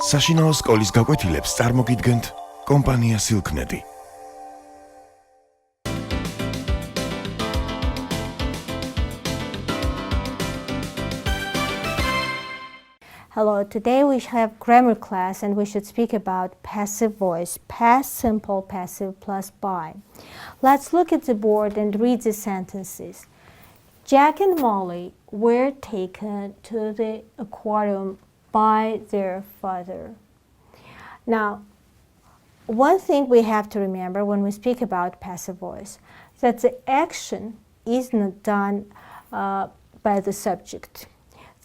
საშინაო სკოლის გაკვეთილებს წარმოგიდგენთ კომპანია Silknet. Hello, today we have grammar class and we should speak about passive voice, past simple, passive plus by. Let's look at the board and read the sentences. Jack and Molly were taken to the aquarium by their father. Now, one thing we have to remember when we speak about passive voice, that the action is not done by the subject.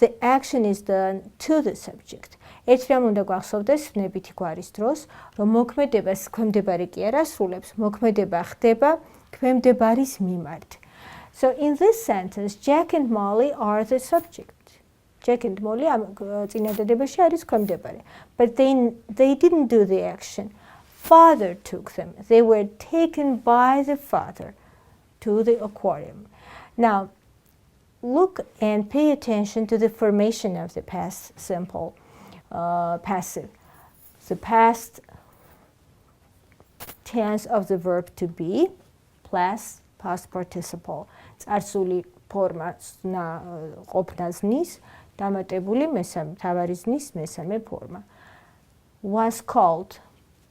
The action is done to the subject. It's რომ უნდა გვახსოვდეს ნებითი გვარის დროს, რომ მოქმედებას ქვემდებარი კი არ ასრულებს, მოქმედება ხდება ქვემდებარის მიმართ. So in this sentence, Jack and Molly are the subject. Jack and Molly წინადადებაში არის ქვემდებარი. But they didn't do the action. Father took them. They were taken by the father to the aquarium. Now, look and pay attention to the formation of the past simple passive. The past tense of the verb to be plus past participle. წარსული ფორმა ყოფნაზნის დამატებული თავარიზნის მესამე ფორმა. Was called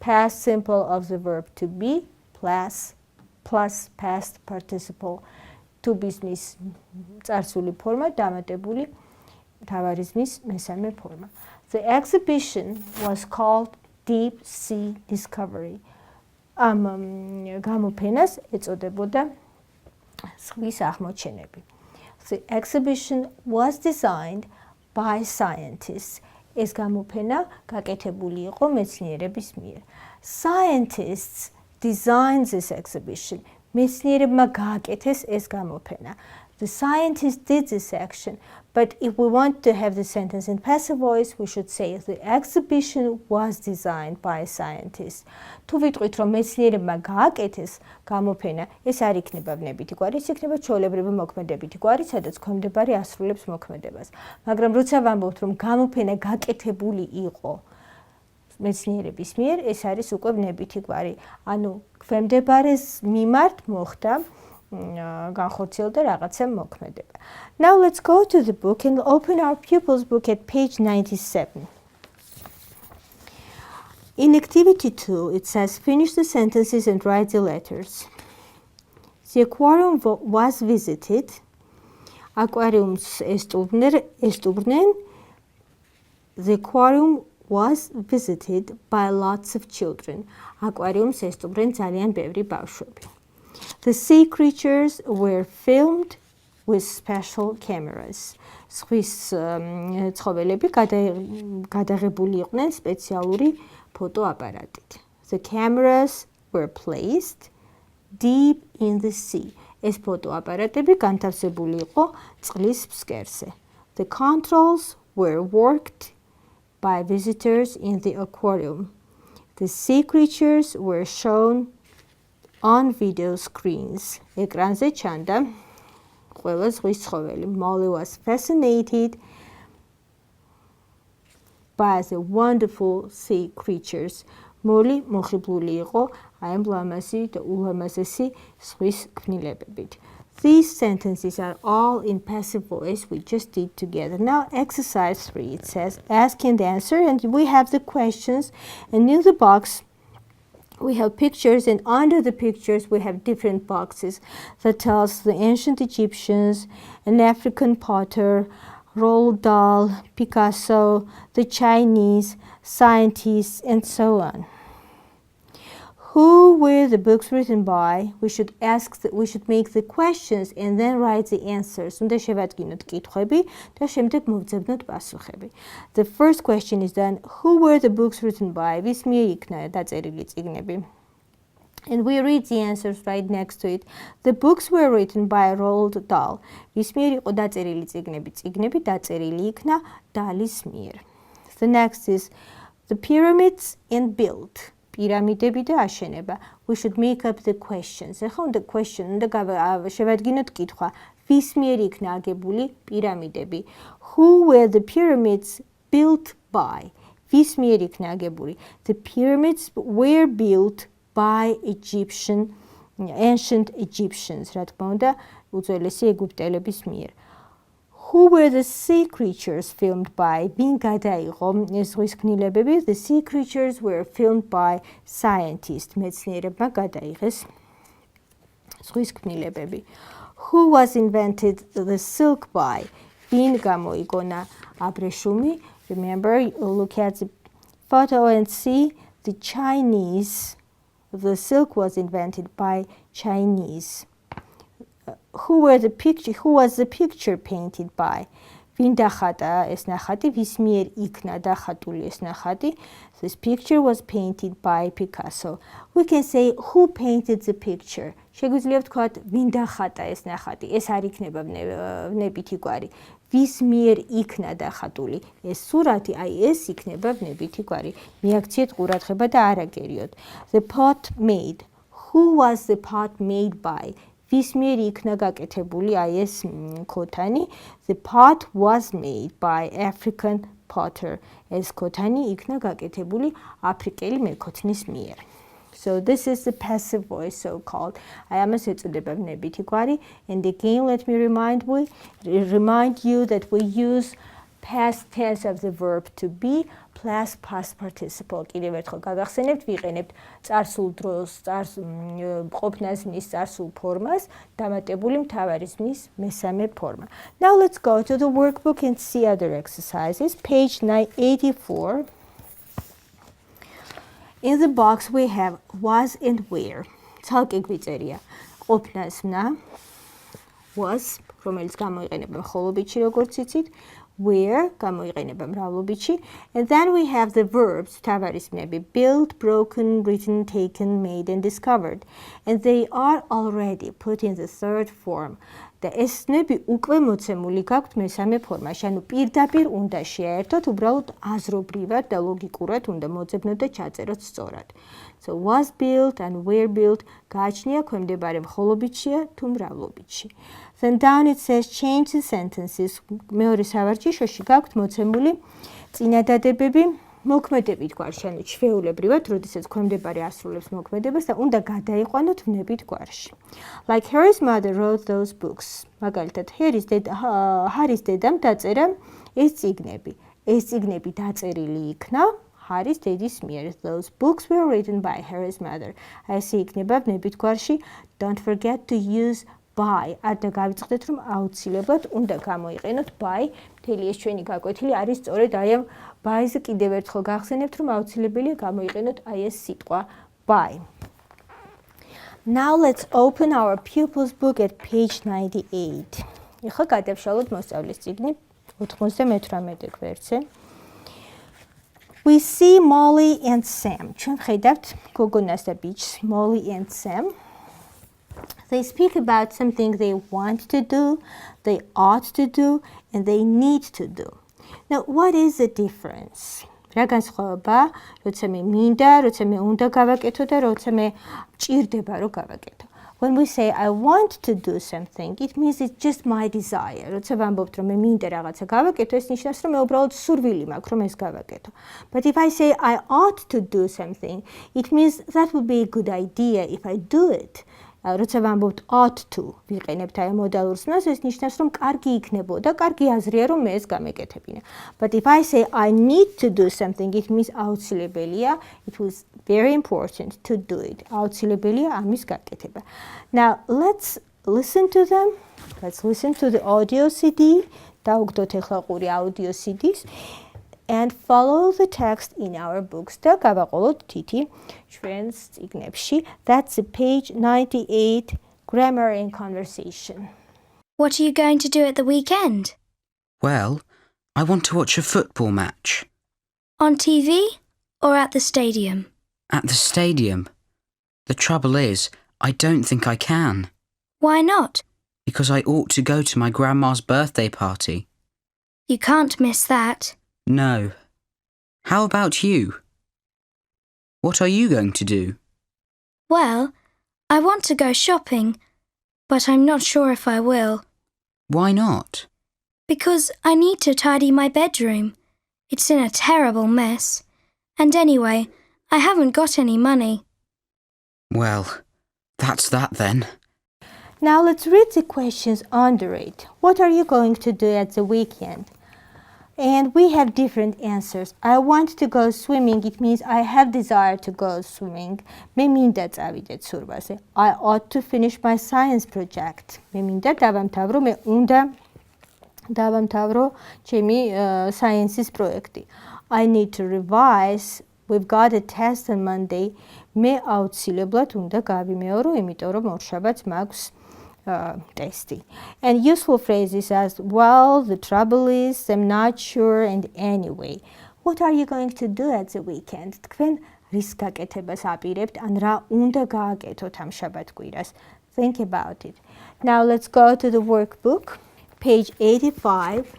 past simple of the verb to be plus past participle. To business წარსული ფორმა დამატებული თავარიზმის მესამე ფორმა. The exhibition was called Deep Sea Discovery. ამ გამოფენას ეწოდებოდა ზღვის აღმოჩენები. The exhibition was designed by scientists. ეს გამოფენა გაკეთებული იყო მეცნიერების მიერ. Scientists designed this exhibition. მეცნიერებმა გააკეთეს ეს გამოფენა. The scientists did this action, but if we want to have the sentence in passive voice, we should say the exhibition was designed by scientists. თუ ვიტყვით, რომ მეცნიერებმა გააკეთეს გამოფენა, ეს არ იქნება ვნებითი გვარი, ეს იქნება ჩვეულებრივი მოქმედებითი გვარი, სადაც ქვემდებარი ასრულებს მოქმედებას. მაგრამ როცა ვამბობთ, რომ გამოფენა გაკეთებული იყო მეცნიერების მიერ, ეს არის უკვე ვნებითი გვარი. ანუ ქვემდებარეს მიმართ მოხდა განხორციელდა რაღაცა მოქმედება. Now let's go to the book and open our pupils book at page 97. In activity 2, it says finish the sentences and write the letters. The aquarium was visited. Aquariums ესტუმრნენ. The aquarium was visited by lots of children. Aquariums ესტუმრნენ ძალიან ბევრი ბავშვები. The sea creatures were filmed with special cameras. ზღვის ცხოველები გადაღებული იყვნენ სპეციალური ფოტოაპარატით. The cameras were placed deep in the sea. ეს ფოტოაპარატები განთავსებული იყო წყლის ფსკერზე. The controls were worked by visitors in the aquarium. The sea creatures were shown on video screens. ეკრანზე ჩანდა ყველა ზღვის ცხოველი. Molly was fascinated by the wonderful sea creatures. Molly მოხიბლული იყო აი ამ ლამაზი და ულამაზესი ზღვის ქმნილებებით. These sentences are all in passive voice we just did together. Now exercise 3, it says ask and answer, and we have the questions, and in the box we have pictures, and under the pictures we have different boxes that tells the ancient Egyptians, an African potter, Roald Dahl, Picasso, the Chinese, scientists, and so on. Who were the books written by? We should make the questions and then write the answers. უნდა შევადგინოთ კითხვები და შემდეგ მოვძებნოთ პასუხები. The first question is then, who were the books written by? ვის მიერ იქნა დაწერილი წიგნები? And we read the answers right next to it. The books were written by Roald Dahl. ვის მიერ იყო დაწერილი წიგნები? წიგნები დაწერილი იქნა დალის მიერ. The next is the pyramids and built. პირამიდები და აშენება. We should make up the questions. ეხლა უნდა question, უნდა შევადგინოთ კითხვა. ვის მიერ იქნა აგებული პირამიდები? Who were the pyramids built by? ვის მიერ იქნა აგებული? The pyramids were built by ancient Egyptians, რა თქმა უნდა, უძველესი ეგვიპტელების მიერ. Who were the sea creatures filmed by? ვინ გადაიღო ეს ზღვის ქმნილებები? The sea creatures were filmed by scientists. მეცნიერებმა გადაიღეს ზღვის ქმნილებები. Who was invented the silk by? ვინ გამოიგონა აბრეშუმი? Remember, look at the photo and see the Chinese. The silk was invented by Chinese. Who was the picture painted by? ვინ დახატა ეს ნახატი? ვის მიერ იქნა დახატული ეს ნახატი? This picture was painted by Picasso. We can say who painted the picture. შეგვიძლია ვთქვათ ვინ დახატა ეს ნახატი. ეს არ იქნება ვნებითი გვარი. ვის მიერ იქნა დახატული ეს სურათი? აი ეს იქნება ვნებითი გვარი. მიაქციეთ ყურადღება და არ აგერიოთ. The pot made. Who was the pot made by? ვის მიერ იქნა გაკეთებული აი ეს ქოთანი? The pot was made by African potter. ეს ქოთანი იქნა გაკეთებული აფრიკელი მეკოთნის მიერ. So this is the passive voice, so called. აი ამას ეწოდება ვნებითი გვარი. And again, let me remind you that we use past tense of the verb to be plus past participle. კიდევ ერთხელ გაგახსენებთ, ვიყენებთ წარსულ დროს, ყოფნაზმის წარსულ ფორმას, დამატებული მთავარი ზმნის მესამე ფორმა. Now let's go to the workbook and see other exercises. Page 84. In the box we have was and were. ცალკე გვიწერია ყოფნაზმნა was, რომელიც გამოიყენება მხოლობითში, როგორც იცით, were გამოიყენება მრავლობითში, and then we have the verbs, თავარისმები, built, broken, written, taken, made, and discovered, and they are already put in the third form. და ეს ნები უკვე მოცემული გაქვთ მესამე ფორმაში, ანუ პირდაპირ უნდა შეაერთოთ, უბრალოდ აზრობრივად და ლოგიკურად უნდა მოძებნოთ და ჩაწეროთ სწორად. So was built and were built გააჩნია ქვემდებარე მხოლობითშია თუ მრავლობითში. Then down it says change the sentences. მეორე სავარჯიშოში გაქვთ მოცემული წინადადებები მოქმედებით გვარში, ანუ ჩვეულებრივად, როდესაც ქვემდებარე ასრულებს მოქმედებას და უნდა გადაიყვანოთ ვნებით გვარში. Like Harry's mother wrote those books. მაგალითად, ჰარის დედამ დაწერა ეს წიგნები. ეს წიგნები დაწერილი იქნა ჰარის დედის მიერ. Those books were written by Harry's mother. აი ესე იქნება ვნებით გვარში. Don't forget to use by. არ დაგავიწყდეთ, რომ აუცილებლად უნდა გამოიყენოთ by. მთელი ეს ჩვენი გაკვეთილი არის სწორედ აი ამ by-ზე კიდევ ერთხელ გახსენებთ, რომ აუცილებელია გამოიყენოთ აი ეს სიტყვა by. Now let's open our pupils book at page 98. ეხლა გადავშალოთ მოსწავლის წიგნი 98 გვერდზე. We see Molly and Sam. ჩვენ ხედავთ გოგონას და ბიჭს, Molly and Sam. They speak about something they want to do, they ought to do, and they need to do. Now, what is the difference? რა განსხვავება, როცა მე მინდა, როცა მე უნდა გავაკეთო და როცა მე მჭირდება რომ გავაკეთო. When we say I want to do something, it means it's just my desire. როცა ვამბობთ რომ მე მინდა რაღაცა გავაკეთო, ეს ნიშნავს რომ მე უბრალოდ სურვილი მაქვს რომ ეს გავაკეთო. But if I say I ought to do something, it means that would be a good idea if I do it. როცა ვამბობთ ought to, ვიყენებთ აი მოდალურ ზმნას, ეს ნიშნავს რომ კარგი იქნებოდა, კარგი აზრია რომ მე ეს გამეკეთებინა. But if I say I need to do something, it means აუცილებელია, it was very important to do it. აუცილებელია ამის გაკეთება. Now, let's listen to them. Let's listen to the audio CD. დავუგდოთ ეხლა ყური audio CDs. And follow the text in our books. და გავაყოლოთ თითი ჩვენს წიგნებში. That's page 98, grammar and conversation. What are you going to do at the weekend? Well, I want to watch a football match. On TV or at the stadium? At the stadium. The trouble is, I don't think I can. Why not? Because I ought to go to my grandma's birthday party. You can't miss that. No. How about you? What are you going to do? Well, I want to go shopping, but I'm not sure if I will. Why not? Because I need to tidy my bedroom. It's in a terrible mess. And anyway, I haven't got any money. Well, that's that then. Now let's read the questions under it. What are you going to do at the weekend? And we have different answers. I want to go swimming. It means I have desire to go swimming. მე მინდა წავიდე ცურვაზე. I ought to finish my science project. მე მინდა დავამთავრო, მე უნდა დავამთავრო ჩემი science-ის პროექტი. I need to revise. We've got a test on Monday. მე აუცილებლად უნდა გავიმეორო, იმიტომ რომ ორშაბათს მაქვს testy. And useful phrases as, well, the trouble is, I'm not sure, and anyway. What are you going to do at the weekend? თქვენ რის გაკეთებას აპირებთ, ან რა უნდა გააკეთოთ ამ შაბათ-კვირას? Think about it. Now let's go to the workbook. Page 85.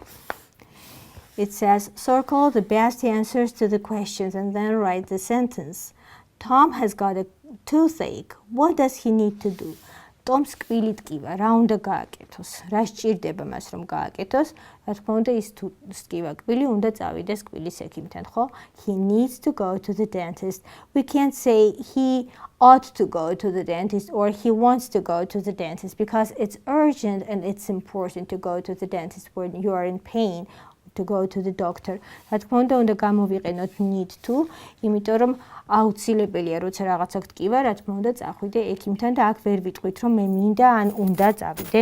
It says, circle the best answers to the questions and then write the sentence. Tom has got a toothache. What does he need to do? Tom's კბილი ტკივა, რა უნდა გააკეთოს? რა სჭირდება მას რომ გააკეთოს? რა თქმა უნდა, ის თუ ტკივა კბილი უნდა წავიდეს კბილის ექიმთან, ხო? He needs to go to the dentist. We can't say he ought to go to the dentist or he wants to go to the dentist because it's urgent and it's important to go to the dentist when you are in pain. To go to the doctor. რა თქმა უნდა გამოვიყენოთ need to, იმიტომ რომ აუცილებელია როცა რაღაცა გტკივა, რა თქმა უნდა წახვიდე ექიმთან და აქ ვერ ვიტყვით რომ მე მინდა ან უნდა წავიდე,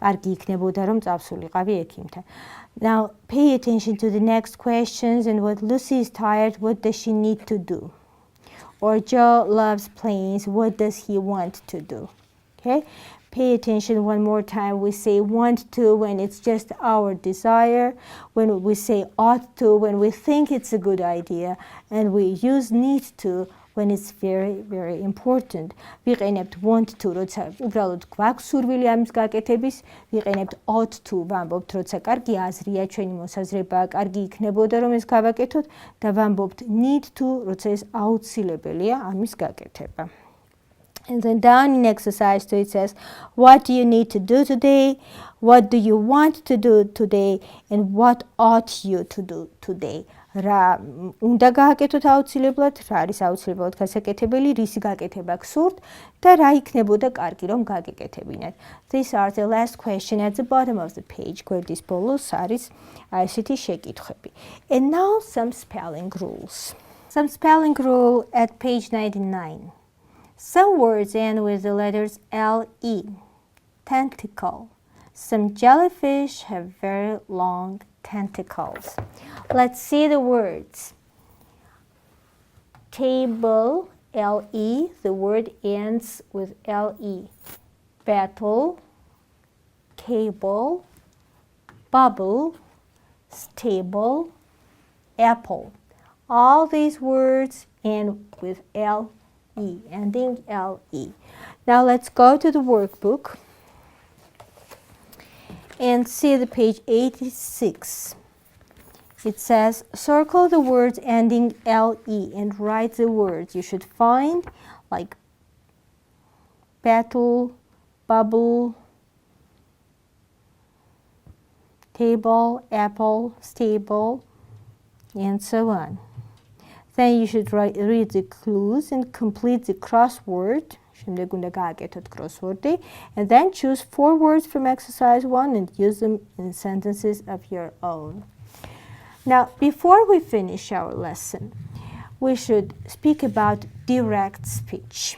კარგი იქნებოდა რომ წავსულიყავი ექიმთან. Now pay attention to the next questions and what Lucy is tired, what does she need to do? Or Joe loves planes, what does he want to do? Okay? Pay attention one more time. We say want to when it's just our desire, when we say ought to when we think it's a good idea, and we use need to when it's very, very important. ვიყენებთ want to, როცა უბრალოდ გვაქვს სურვილი ამის გაკეთების, ვიყენებთ ought to, ვამბობთ, როცა კარგი აზრია, ჩვენი მოსაზრებაა, კარგი იქნებოდა რომ ეს გავაკეთოთ და ვამბობთ need to, როცა ეს აუცილებელია ამის გაკეთება. And then down in exercise 2 it says, what do you need to do today? What do you want to do today? And what ought you to do today? რა უნდა გააკეთოთ აუცილებლად, რა არის აუცილებლად გასაკეთებელი, რისი გაკეთება გსურთ და რა იქნებოდა კარგი რომ გაგეკეთებინათ. These are the last question at the bottom of the page. გვერდის ბოლოს არის ესეთი შეკითხვები. And now some spelling rules. Some spelling rule at page 99. Some words end with the letters L-E. Tentacle. Some jellyfish have very long tentacles. Let's see the words. Table, L-E. The word ends with L-E. Battle, cable, bubble, stable, apple. All these words end with L-E, ending L-E. Now let's go to the workbook and see the page 86. It says, circle the words ending L-E and write the words you should find, like battle, bubble, table, apple, stable, and so on. Then you should read the clues and complete the crossword. And then choose 4 words from exercise 1 and use them in sentences of your own. Now, before we finish our lesson, we should speak about direct speech.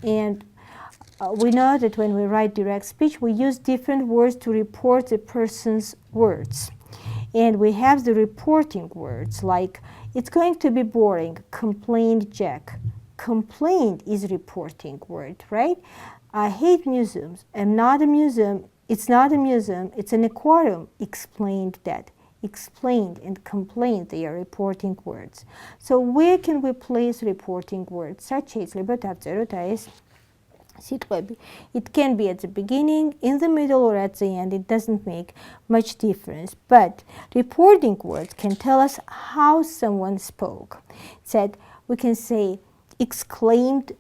And we know that when we write direct speech, we use different words to report a person's words. And we have the reporting words like, it's going to be boring, complained Jack. Complained is reporting word, right? I hate museums. I'm not a museum. It's not a museum. It's an aquarium. Explained that. Explained and complained, they are reporting words. So where can we place reporting words? It can be at the beginning, in the middle, or at the end. It doesn't make much difference. But reporting words can tell us how someone spoke. It said, we can say, exclaimed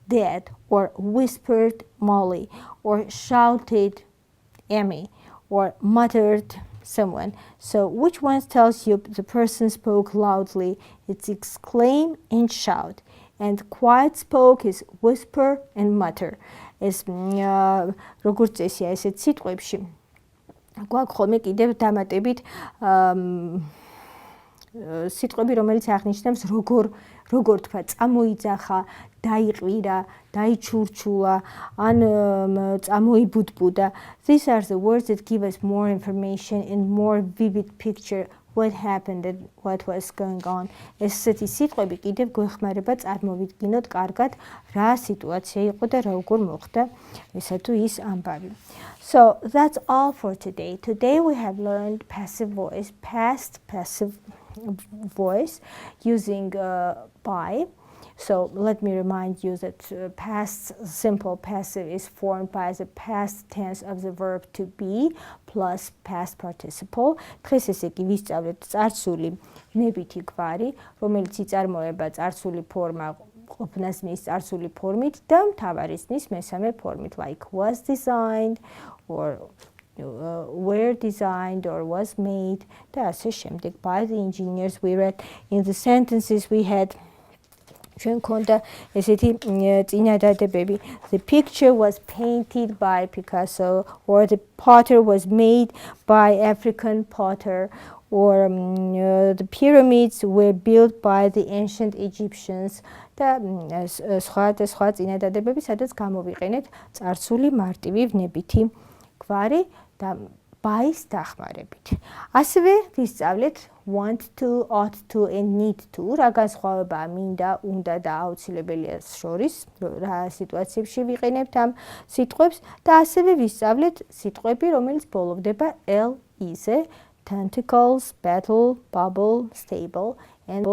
Dad, or whispered Molly, or shouted Emmy, or muttered someone. So which one tells you the person spoke loudly? It's exclaim and shout. And quiet spoke is whisper and mutter. ეს როგორც წესია ესეთ სიტყვებში გვაქვს ხოლმე კიდევ დამატებით სიტყვები, რომელიც აღნიშნავს როგორ თქვა, წამოიძახა, დაიყვირა, დაიჩურჩულა, ან წამოიბუდბუდა. These are the words that give us more information and more vivid picture what happened and what was going on. ესეთი სიტყვები კიდევ გვეხმარება წარმოვიდგინოთ კარგად რა სიტუაცია იყო და როგორ მოხდა ესა თუ ის ამბავი. So that's all for today. Today we have learned passive voice, past passive voice using by. So let me remind you that past simple passive is formed by the past tense of the verb to be plus past participle. დღეს ესე იგი ვისწავლეთ წარსული ნებითი გვარი, რომელიც იწარმოება წარსული ფორმა ყოფნას მის წარსული ფორმით და მთავარის მის მესამე ფორმით, like was designed or were designed or was made და ასე შემდეგ. By the engineers we read in the sentences we had ჩვენ ქონდა ესეთი წინადადებები. The picture was painted by Picasso or the potter was made by African potter or the pyramids were built by the ancient Egyptians და სხვა წინადადებები, სადაც გამოვიყენეთ წარსული მარტივი ვნებითი გვარი და by-ს დახმარებით. ასევე ვისწავლეთ want to, ought to and need to. რა განსხვავებაა მინდა, უნდა და აუცილებელია შორის, რა სიტუაციებში ვიყენებთ ამ სიტყვებს და ასევე ვისწავლეთ სიტყვები, რომელიც ბოლოვდება l-ზე, tentacles, battle, bubble, stable and